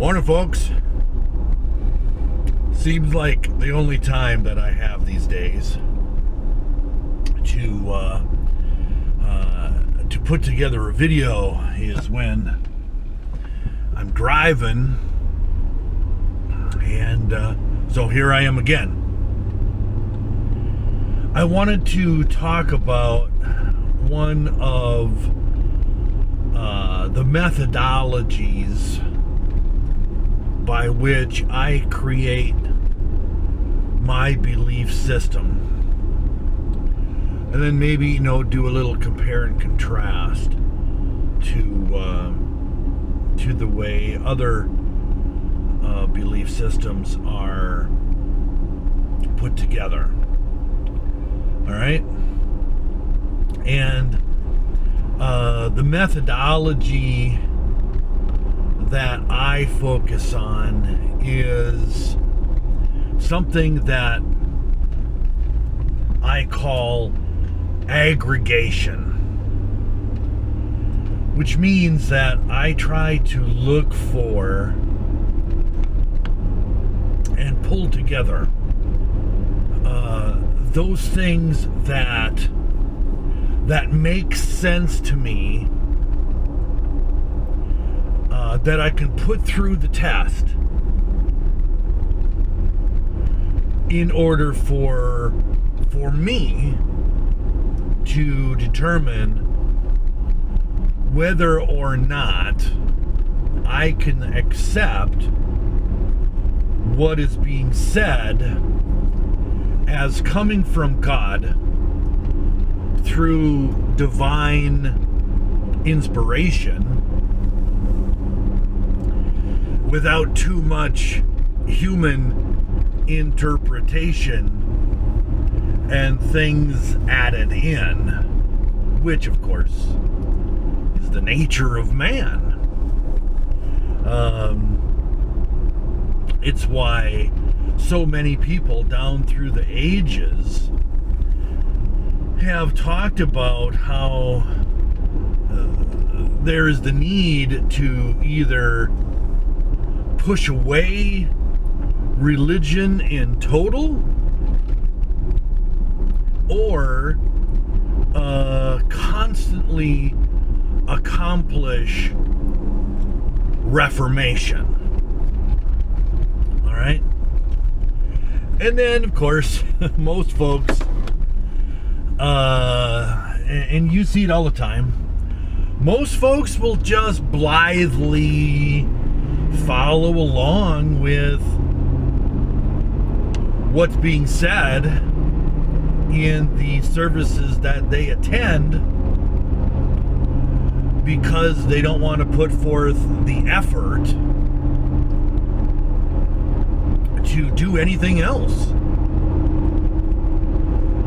Morning, folks. Seems like the only time that I have these days to put together a video is when I'm driving, and so here I am again. I wanted to talk about one of the methodologies by which I create my belief system, and then maybe do a little compare and contrast to the way other belief systems are put together. All right, and the methodology that I focus on is something that I call aggregation, which means that I try to look for and pull together those things that make sense to me, that I can put through the test in order for me to determine whether or not I can accept what is being said as coming from God through divine inspiration without too much human interpretation and things added in, which of course is the nature of man. It's why so many people down through the ages have talked about how there is the need to either push away religion in total or constantly accomplish reformation. All right? And then, of course, most folks, and you see it all the time, most folks will just blithely follow along with what's being said in the services that they attend because they don't want to put forth the effort to do anything else.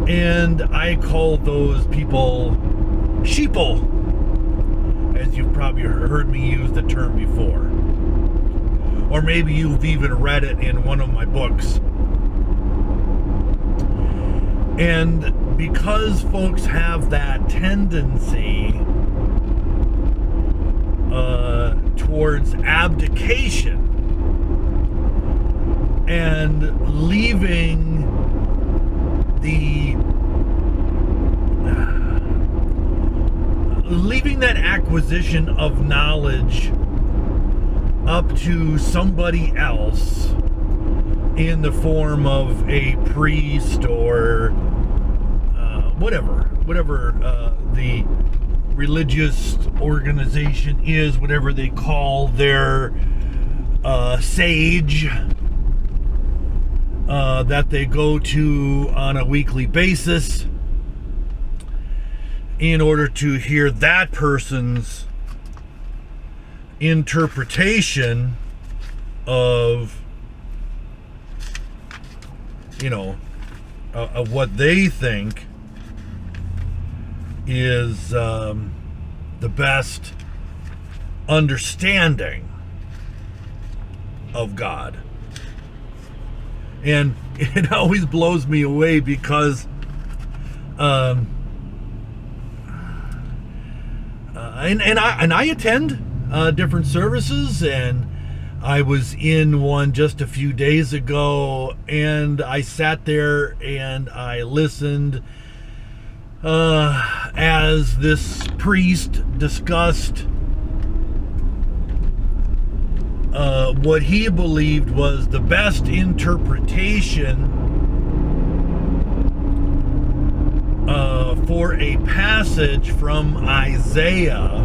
And I call those people sheeple, as you've probably heard me use the term before. Or maybe you've even read it in one of my books. And because folks have that tendency towards abdication and leaving that acquisition of knowledge up to somebody else in the form of a priest or whatever the religious organization is, whatever they call their sage that they go to on a weekly basis in order to hear that person's interpretation of of what they think is the best understanding of God. And it always blows me away because and I attend different services, and I was in one just a few days ago, and I sat there and I listened as this priest discussed what he believed was the best interpretation for a passage from Isaiah.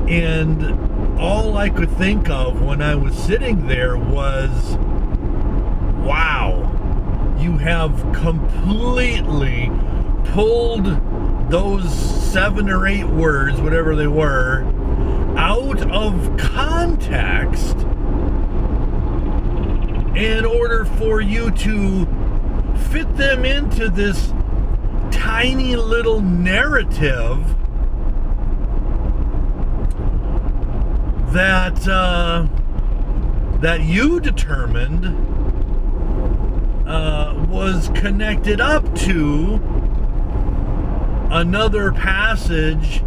And all I could think of when I was sitting there was, wow, you have completely pulled those 7 or 8 words, whatever they were, out of context in order for you to fit them into this tiny little narrative that you determined was connected up to another passage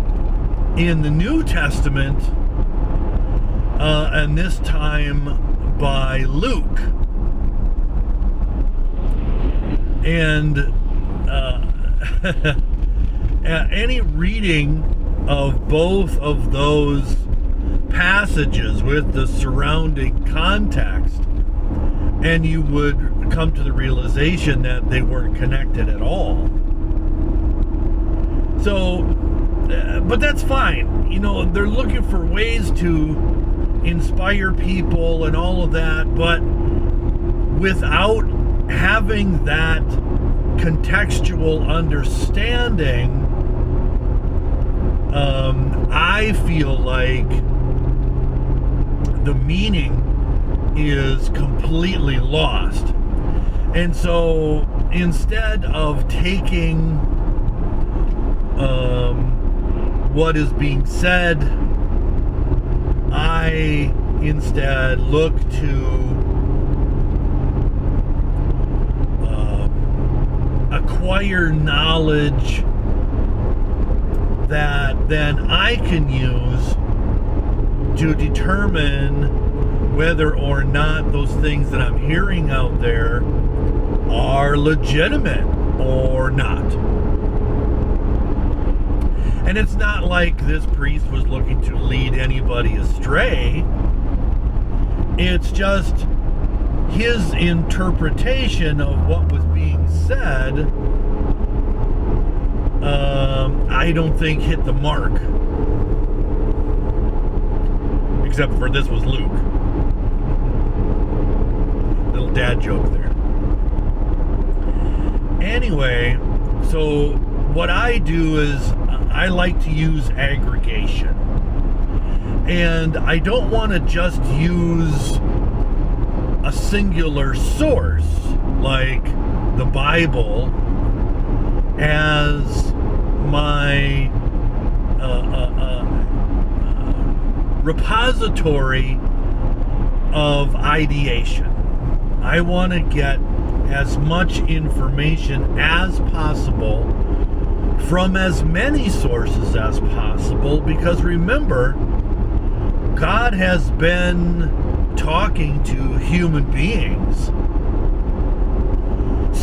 in the New Testament, and this time by Luke. And any reading of both of those passages with the surrounding context, and you would come to the realization that they weren't connected at all. So, but that's fine. You know, they're looking for ways to inspire people and all of that, but without having that contextual understanding, I feel like the meaning is completely lost. And so instead of taking what is being said, I instead look to acquire knowledge that then I can use to determine whether or not those things that I'm hearing out there are legitimate or not. And it's not like this priest was looking to lead anybody astray. It's just his interpretation of what was being said, I don't think hit the mark. Except for this was Luke. Little dad joke there. Anyway, so what I do is I like to use aggregation. And I don't want to just use a singular source like the Bible as my repository of ideation. I want to get as much information as possible from as many sources as possible, because remember, God has been talking to human beings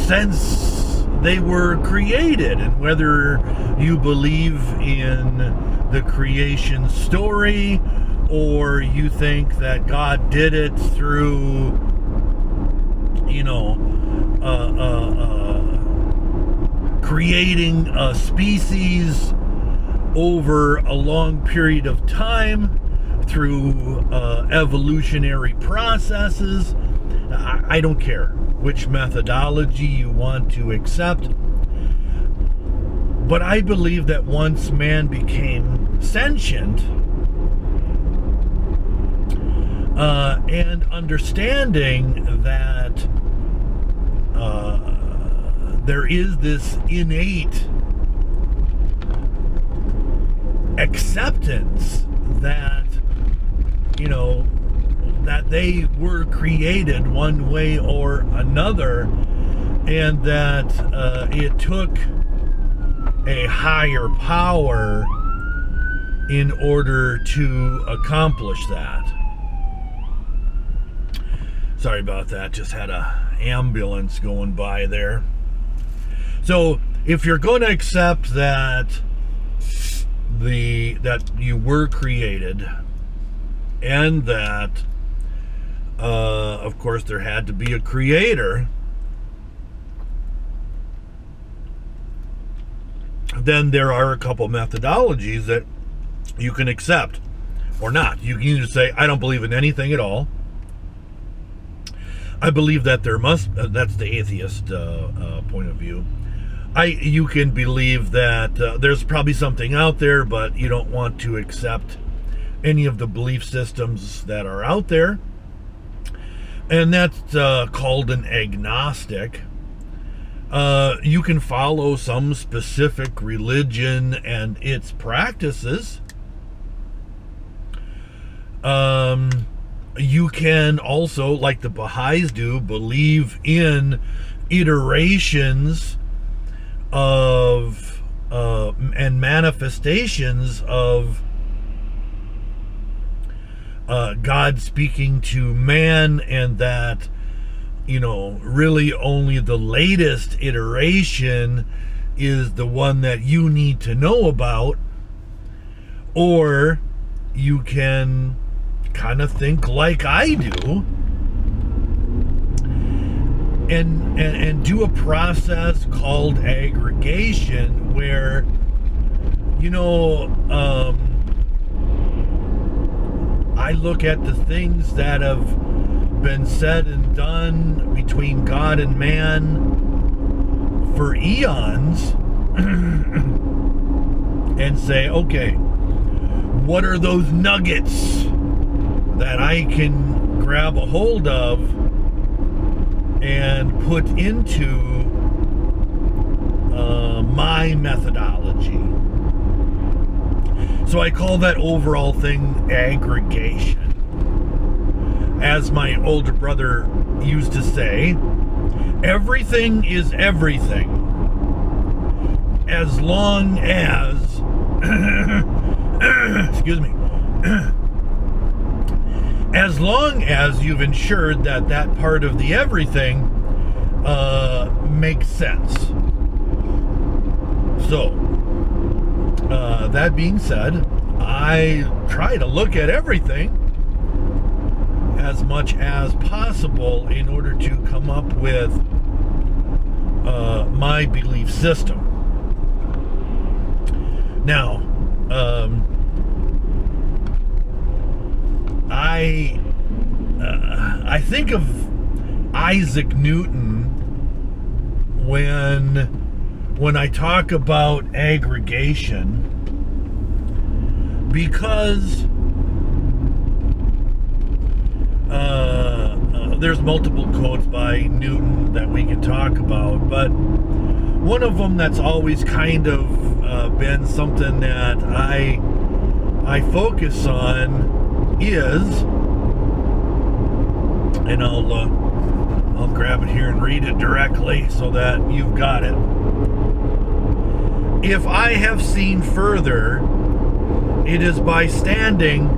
since they were created. And whether you believe in the creation story or you think that God did it through, creating a species over a long period of time through evolutionary processes, I don't care which methodology you want to accept. But I believe that once man became sentient, and understanding that there is this innate acceptance that, that they were created one way or another, and that it took a higher power in order to accomplish that. Sorry about that, just had a ambulance going by there. So if you're going to accept that that you were created, and that of course there had to be a creator, then there are a couple methodologies that you can accept or not. You can either say, I don't believe in anything at all. I believe that there must, that's the atheist point of view. You can believe that there's probably something out there, but you don't want to accept any of the belief systems that are out there. And that's called an agnostic. You can follow some specific religion and its practices. You can also, like the Baha'is do, believe in iterations of and manifestations of God speaking to man, and that, you know, really only the latest iteration is the one that you need to know about. Or you can kind of think like I do and do a process called aggregation, where, you know, I look at the things that have been said and done between God and man for eons and say, okay, what are those nuggets that I can grab a hold of and put into my methodology? So I call that overall thing aggregation. As my older brother used to say, everything is everything, as long as excuse me, as long as you've ensured that that part of the everything makes sense. So that being said, I try to look at everything as much as possible in order to come up with my belief system. Now, I think of Isaac Newton when I talk about aggregation, because there's multiple quotes by Newton that we can talk about, but one of them that's always kind of been something that I focus on is, and I'll grab it here and read it directly so that you've got it. If I have seen further, it is by standing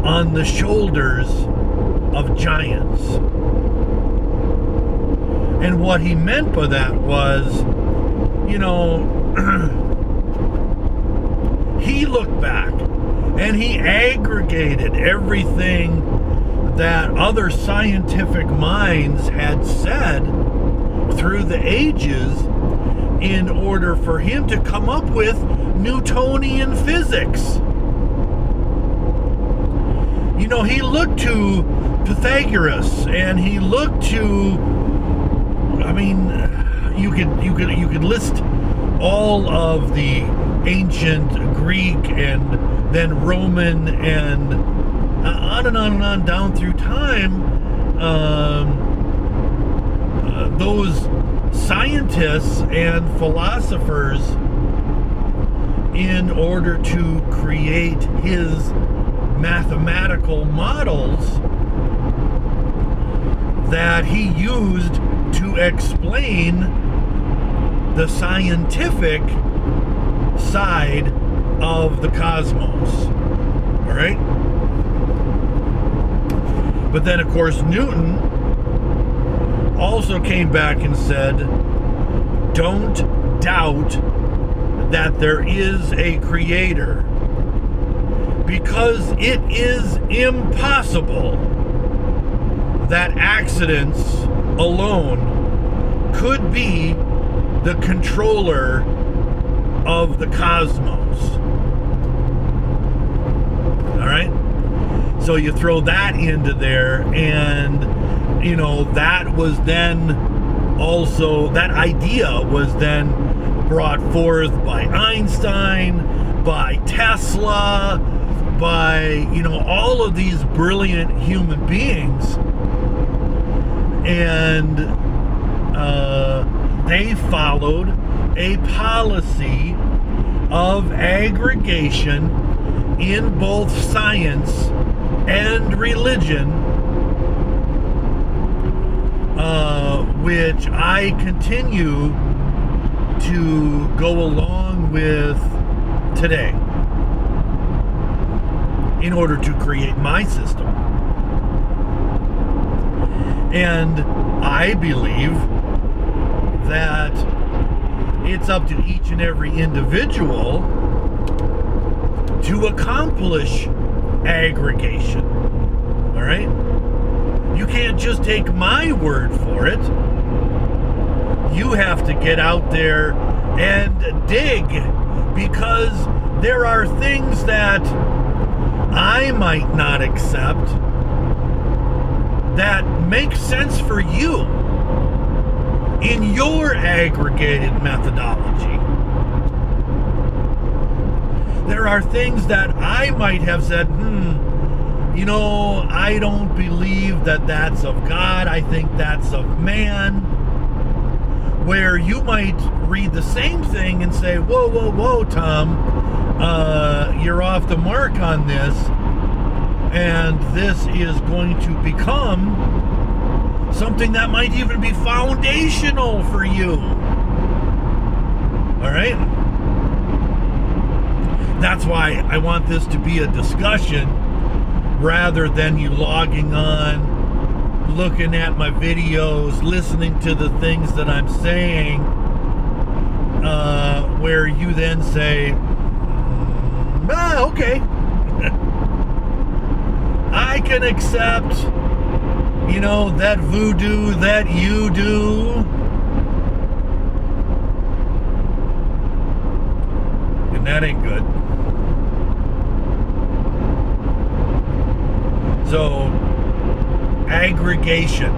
on the shoulders of giants. And what he meant by that was, you know, he looked back and he aggregated everything that other scientific minds had said through the ages in order for him to come up with Newtonian physics. You know, he looked to Pythagoras, and he looked to, I mean, you could list all of the ancient Greek and then Roman and on and on and on down through time. Those scientists and philosophers, in order to create his mathematical models that he used to explain the scientific side of the cosmos. All right? But then, of course, Newton also came back and said, don't doubt that there is a creator, because it is impossible that accidents alone could be the controller of the cosmos. All right? So you throw that into there, and that was then also, that idea was then brought forth by Einstein, by Tesla, by all of these brilliant human beings, and they followed a policy of aggregation in both science and religion, which I continue to go along with today in order to create my system. And I believe that it's up to each and every individual to accomplish aggregation. All right? You can't just take my word for it. You have to get out there and dig, because there are things that I might not accept that make sense for you in your aggregated methodology. There are things that I might have said, I don't believe that that's of God. I think that's of man. Where you might read the same thing and say, whoa, Tom, you're off the mark on this, and this is going to become something that might even be foundational for you. All right? That's why I want this to be a discussion rather than you logging on, looking at my videos, listening to the things that I'm saying, where you then say, okay, I can accept, that voodoo that you do. And that ain't good. So, aggregation.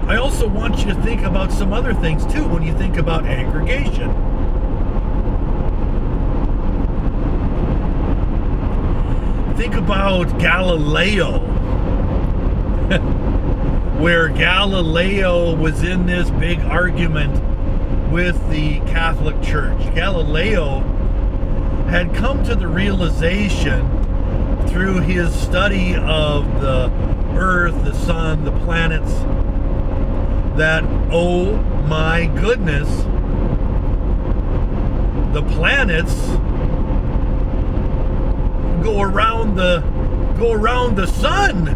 I also want you to think about some other things too when you think about aggregation. Think about Galileo, where Galileo was in this big argument with the Catholic Church. Galileo had come to the realization through his study of the earth, the sun, the planets, that, oh my goodness, the planets go around the sun.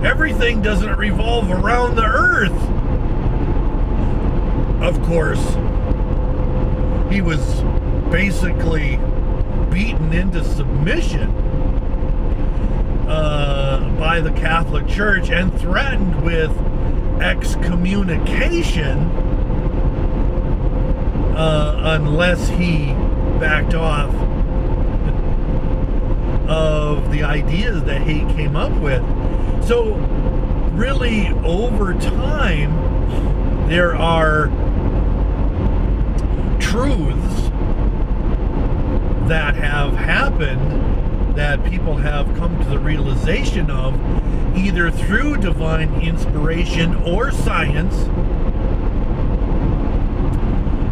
Everything doesn't revolve around the earth. Of course, he was basically beaten into submission by the Catholic Church and threatened with excommunication unless he backed off of the ideas that he came up with. So really, over time, there are truths that have happened that people have come to the realization of, either through divine inspiration or science,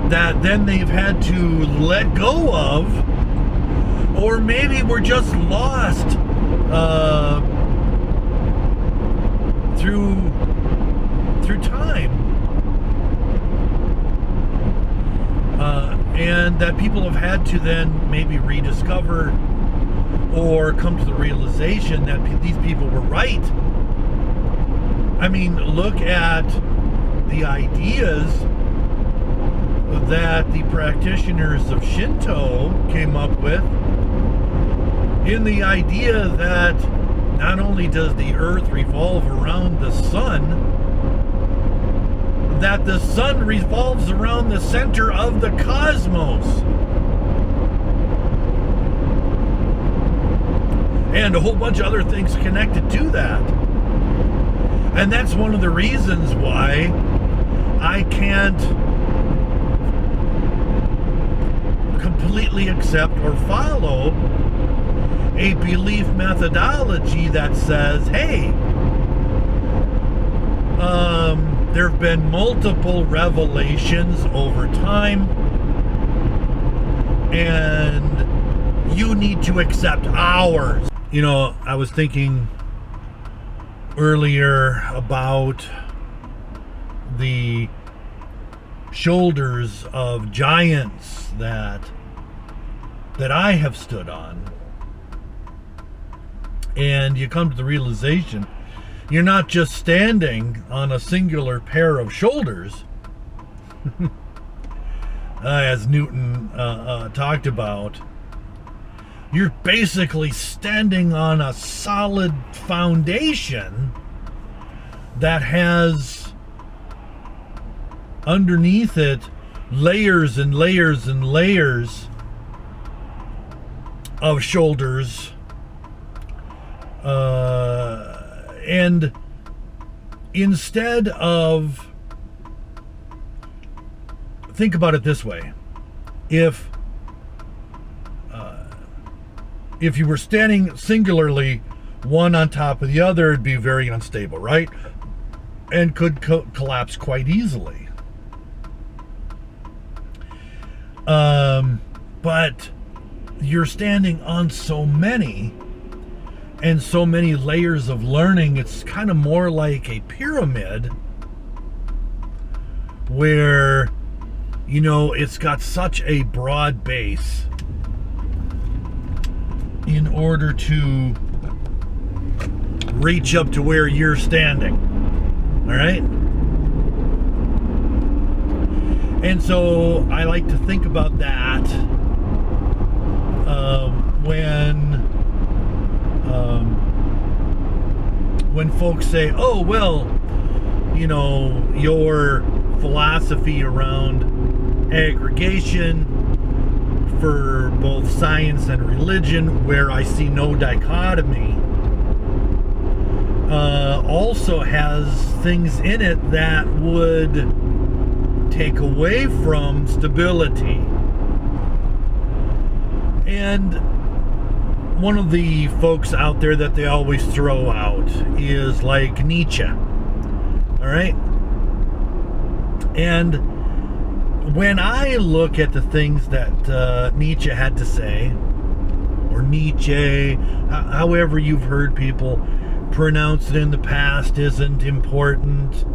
that then they've had to let go of, or maybe we're just lost through time. and that people have had to then maybe rediscover or come to the realization that these people were right. I mean, look at the ideas that the practitioners of Shinto came up with, in the idea that not only does the earth revolve around the sun, that the sun revolves around the center of the cosmos. And a whole bunch of other things connected to that. And that's one of the reasons why I can't completely accept or follow a belief methodology that says, hey, there have been multiple revelations over time, and you need to accept ours. You know, I was thinking earlier about the shoulders of giants that I have stood on. And you come to the realization you're not just standing on a singular pair of shoulders, as Newton talked about. You're basically standing on a solid foundation that has underneath it layers and layers and layers of shoulders. And instead of, think about it this way, if you were standing singularly, one on top of the other, it'd be very unstable, right? And could collapse quite easily. But you're standing on so many, and so many layers of learning, it's kind of more like a pyramid where, you know, it's got such a broad base in order to reach up to where you're standing. All right? And so I like to think about that when folks say, oh, well, you know, your philosophy around aggregation for both science and religion, where I see no dichotomy, also has things in it that would take away from stability. And one of the folks out there that they always throw out is like Nietzsche. All right? And when I look at the things that Nietzsche had to say, or Nietzsche, however you've heard people pronounce it in the past, isn't important.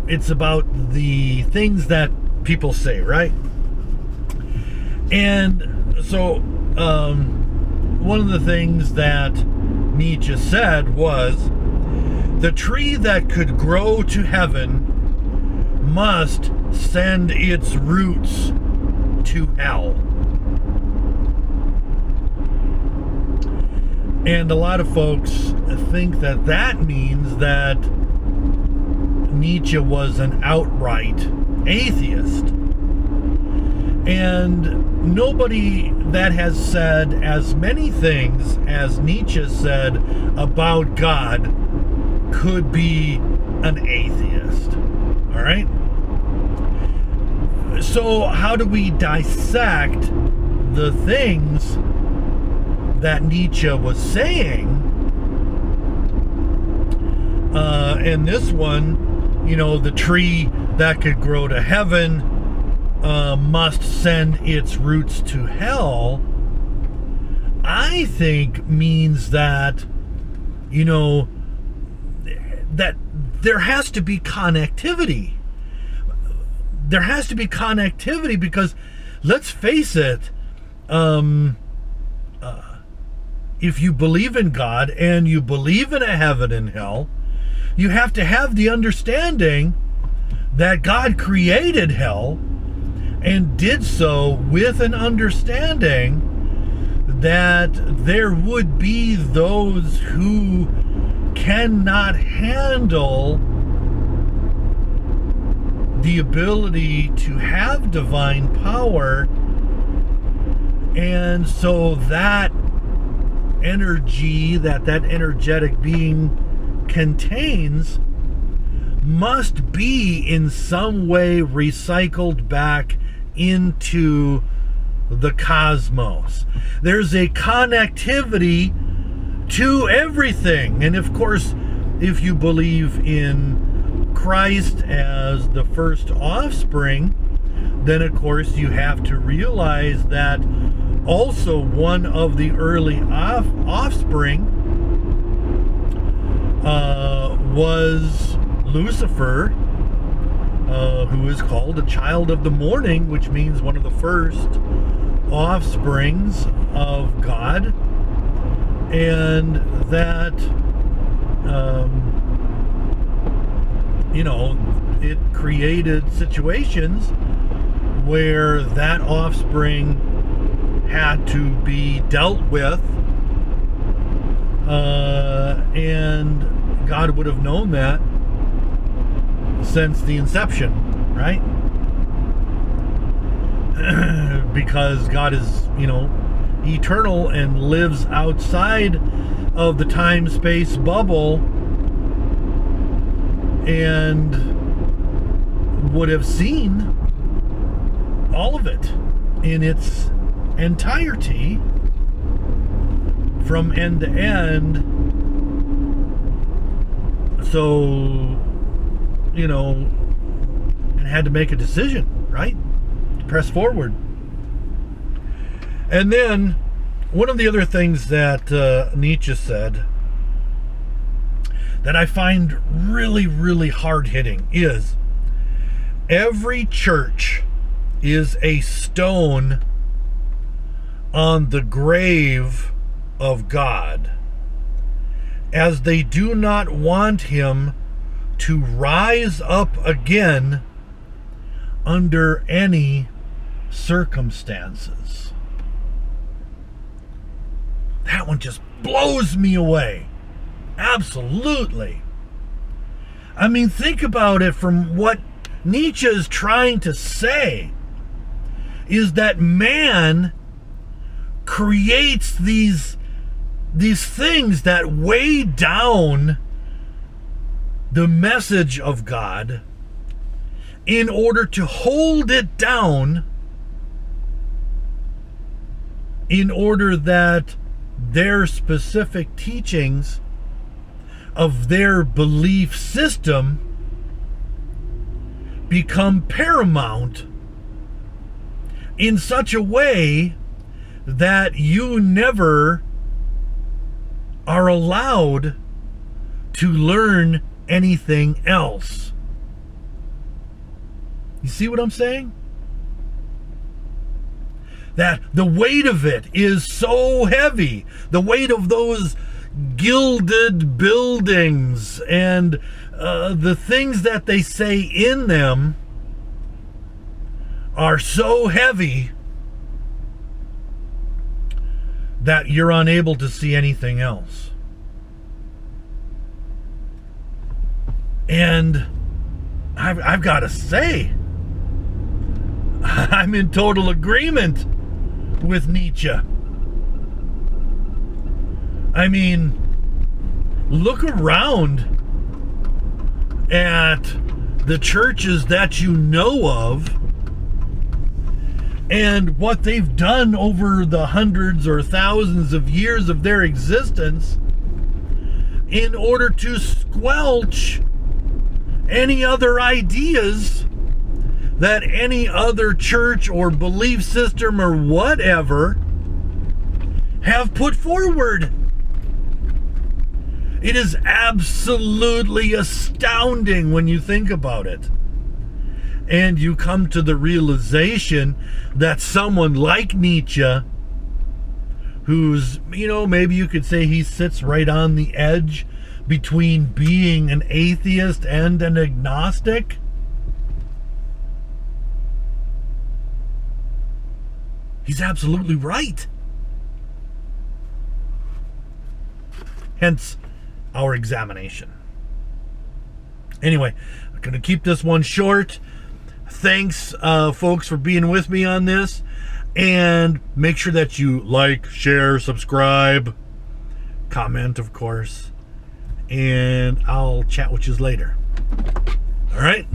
It's about the things that people say, right? And so one of the things that Nietzsche said was, the tree that could grow to heaven must send its roots to hell. And a lot of folks think that that means that Nietzsche was an outright atheist. And nobody that has said as many things as Nietzsche said about God could be an atheist. All right? So how do we dissect the things that Nietzsche was saying? And this one, you know, the tree that could grow to heaven must send its roots to hell, I think means that, you know, that there has to be connectivity there has to be connectivity, because let's face it, if you believe in God and you believe in a heaven and hell, you have to have the understanding that God created hell and did so with an understanding that there would be those who cannot handle the ability to have divine power, and so that energy that energetic being contains must be in some way recycled back into the cosmos. There's a connectivity to everything. And of course, if you believe in Christ as the first offspring, then of course you have to realize that also one of the early offspring was Lucifer, who is called a child of the morning, which means one of the first offsprings of God, and that it created situations where that offspring had to be dealt with, and God would have known that since the inception, right? Because God is, eternal and lives outside of the time-space bubble, and would have seen all of it in its entirety from end to end. So, and had to make a decision, right? To press forward. And then one of the other things that Nietzsche said that I find really, really hard-hitting is every church is a stone on the grave of God, as they do not want him to rise up again under any circumstances. That one just blows me away. Absolutely. I mean, think about it. From what Nietzsche is trying to say is that man creates these things that weigh down the message of God in order to hold it down, in order that their specific teachings of their belief system become paramount in such a way that you never are allowed to learn anything else. You see what I'm saying? That the weight of it is so heavy. The weight of those gilded buildings and the things that they say in them are so heavy that you're unable to see anything else. And I've got to say, I'm in total agreement with Nietzsche. I mean, look around at the churches that you know of and what they've done over the hundreds or thousands of years of their existence in order to squelch any other ideas that any other church or belief system or whatever have put forward. It is absolutely astounding when you think about it. and you come to the realization that someone like Nietzsche, who's, maybe you could say he sits right on the edge between being an atheist and an agnostic, he's absolutely right. Hence our examination. Anyway, I'm going to keep this one short. Thanks, folks, for being with me on this. And make sure that you like, share, subscribe, comment, of course. And I'll chat with you later. All right?